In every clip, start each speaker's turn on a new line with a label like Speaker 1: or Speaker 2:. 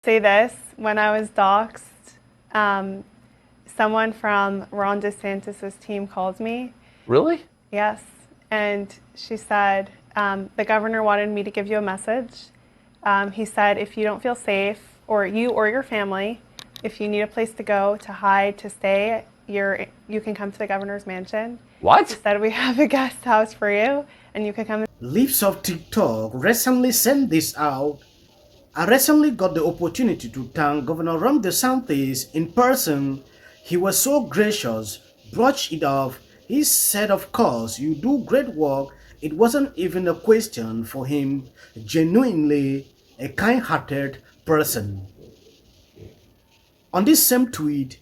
Speaker 1: Say this, when I was doxxed, someone from Ron DeSantis' team called me.
Speaker 2: Really?
Speaker 1: Yes. And she said, the governor wanted me to give you a message. He said, if you don't feel safe, or you or your family, if you need a place to go, to hide, to stay, you can come to the governor's mansion.
Speaker 2: What?
Speaker 1: He said, we have a guest house for you, and you can come.
Speaker 3: LIbs of TikTok recently sent this out. I recently got the opportunity to thank Governor Ron DeSantis in person. He was so gracious, brushed it off. He said, of course, you do great work. It wasn't even a question for him. Genuinely a kind-hearted person. On this same tweet,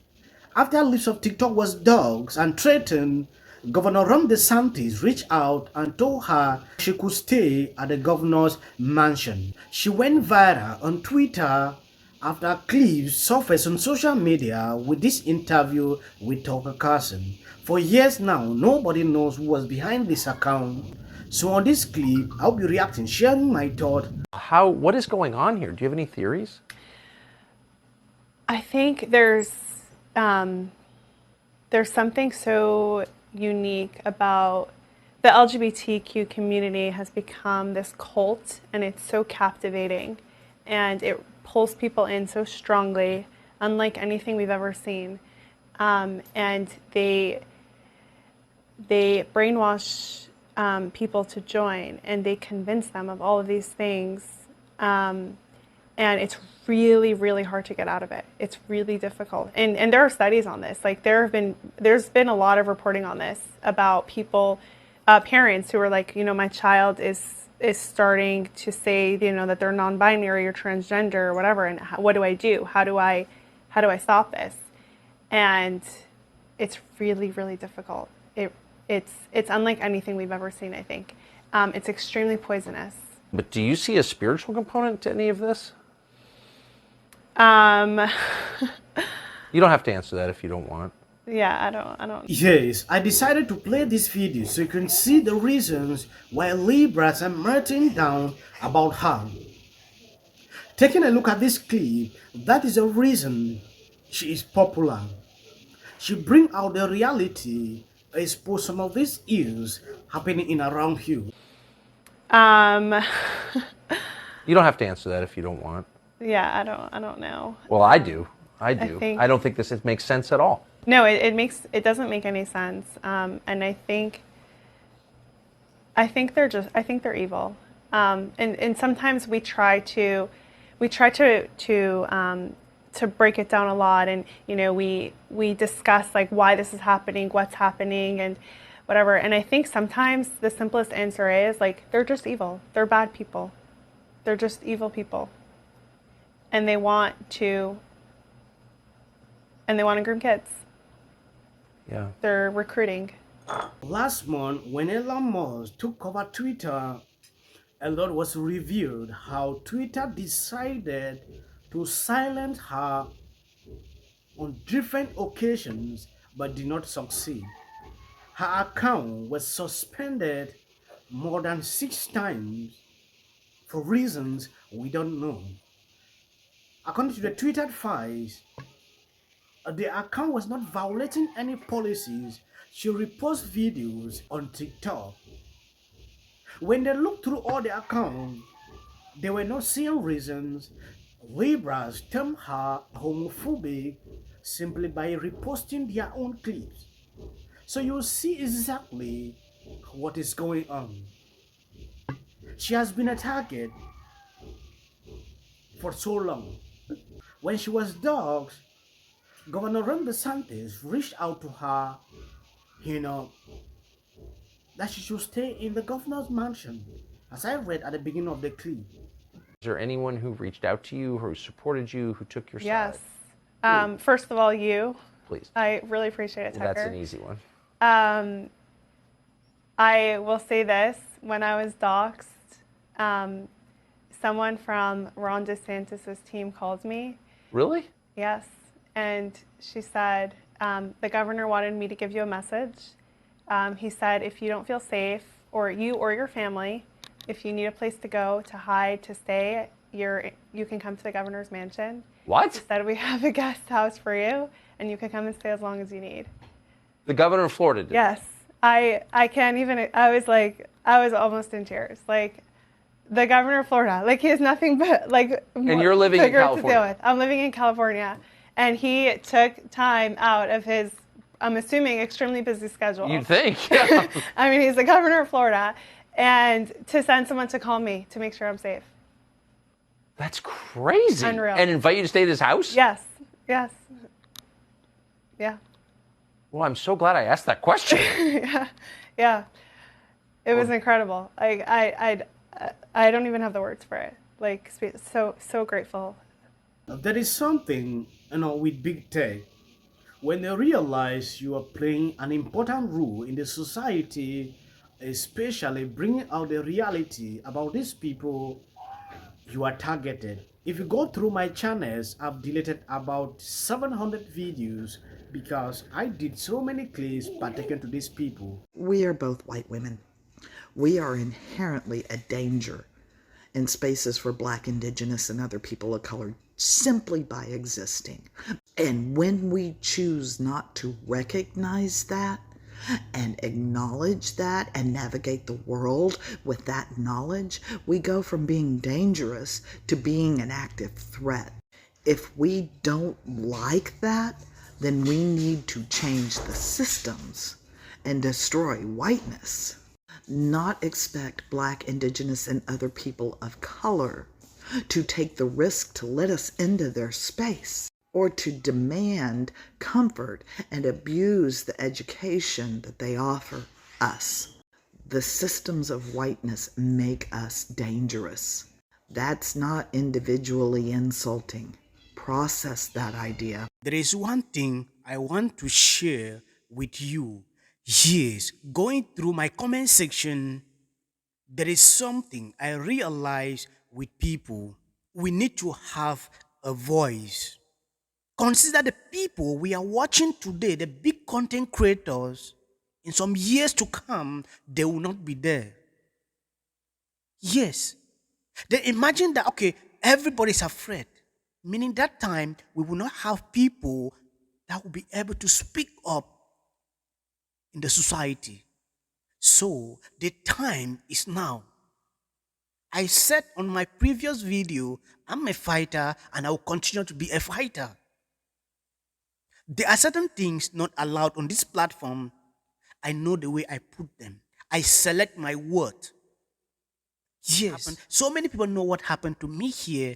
Speaker 3: after LIbs of TikTok was doxxed and threatened, Governor Ron DeSantis reached out and told her she could stay at the governor's mansion. She went viral on Twitter after clips surfaced on social media with this interview with Carlson. For years now, nobody knows who was behind this account. So on this clip, I'll be reacting, sharing my thoughts.
Speaker 2: What is going on here? Do you have any theories?
Speaker 1: I think there's something so unique about the LGBTQ community. Has become this cult, and it's so captivating, and it pulls people in so strongly, unlike anything we've ever seen. And they brainwash people to join, and they convince them of all of these things. And it's really, really hard to get out of it. It's really difficult. And there are studies on this. Like there's been a lot of reporting on this about people, parents who are like, my child is starting to say, that they're non-binary or transgender or whatever. And what do I do? How do I stop this? And it's really, really difficult. It's unlike anything we've ever seen, I think. It's extremely poisonous.
Speaker 2: But do you see a spiritual component to any of this? You don't have to answer that if you don't want.
Speaker 1: Yeah, I don't.
Speaker 3: Yes, I decided to play this video so you can see the reasons why Libras are melting down about her. Taking a look at this clip, that is the reason she is popular. She brings out the reality, expose some of these issues happening in around you.
Speaker 2: You don't have to answer that if you don't want.
Speaker 1: Yeah, I don't know.
Speaker 2: Well, I do. I don't think this makes sense at all.
Speaker 1: No, it doesn't make any sense. And I think they're evil. And sometimes we try to break it down a lot, and we discuss like why this is happening, what's happening, and whatever. And I think sometimes the simplest answer is like they're just evil. They're bad people. They're just evil people. And they want to groom kids.
Speaker 2: Yeah.
Speaker 1: They're recruiting.
Speaker 3: Last month, when Elon Musk took over Twitter, a lot was revealed how Twitter decided to silence her on different occasions but did not succeed. Her account was suspended more than 6 times for reasons we don't know. According to the Twitter files, the account was not violating any policies. She reposts videos on TikTok. When they looked through all the accounts, they were not seeing reasons. Libras termed her homophobic simply by reposting their own clips. So you see exactly what is going on. She has been a target for so long. When she was doxxed, Governor Ron DeSantis reached out to her, that she should stay in the governor's mansion, as I read at the beginning of the clip.
Speaker 2: Is there anyone who reached out to you, who supported you, who took your side?
Speaker 1: Yes. First of all, you.
Speaker 2: Please.
Speaker 1: I really appreciate it, Tucker.
Speaker 2: Well, that's an easy one.
Speaker 1: I will say this, when I was doxxed, someone from Ron DeSantis' team called me.
Speaker 2: Really?
Speaker 1: Yes. And she said, the governor wanted me to give you a message. He said, if you don't feel safe, or you or your family, if you need a place to go, to hide, to stay, you can come to the governor's mansion.
Speaker 2: What?
Speaker 1: He said we have a guest house for you, and you can come and stay as long as you need.
Speaker 2: The governor of Florida did.
Speaker 1: Yes, I can't even. I was almost in tears. Like, the governor of Florida, like, he has nothing but like.
Speaker 2: And you're living in
Speaker 1: bigger to
Speaker 2: California.
Speaker 1: deal with. I'm living in California, and he took time out of his, I'm assuming, extremely busy schedule.
Speaker 2: You'd think. Yeah.
Speaker 1: I mean, he's the governor of Florida, and to send someone to call me to make sure I'm safe.
Speaker 2: That's crazy.
Speaker 1: Unreal.
Speaker 2: And invite you to stay at his house?
Speaker 1: Yes. Yes. Yeah.
Speaker 2: Well, I'm so glad I asked that question.
Speaker 1: Yeah. It was incredible. I don't even have the words for it. Like, so grateful.
Speaker 3: There is something, with big tech. When they realize you are playing an important role in the society, especially bringing out the reality about these people, you are targeted. If you go through my channels, I've deleted about 700 videos because I did so many clips pertaining to these people.
Speaker 4: We are both white women. We are inherently a danger in spaces for Black, Indigenous, and other people of color simply by existing. And when we choose not to recognize that and acknowledge that and navigate the world with that knowledge, we go from being dangerous to being an active threat. If we don't like that, then we need to change the systems and destroy whiteness. Not expect Black, Indigenous, and other people of color to take the risk to let us into their space or to demand comfort and abuse the education that they offer us. The systems of whiteness make us dangerous. That's not individually insulting. Process that idea.
Speaker 3: There is one thing I want to share with you. Yes, going through my comment section, there is something I realize with people. We need to have a voice. Consider the people we are watching today, the big content creators. In some years to come, they will not be there. Yes. Then imagine that, okay, everybody's afraid. Meaning that time, we will not have people that will be able to speak up in the society. So the time is now. I said on my previous video, I'm a fighter and I will continue to be a fighter. There are certain things not allowed on this platform. I know the way I put them. I select my word. Yes. So many people know what happened to me here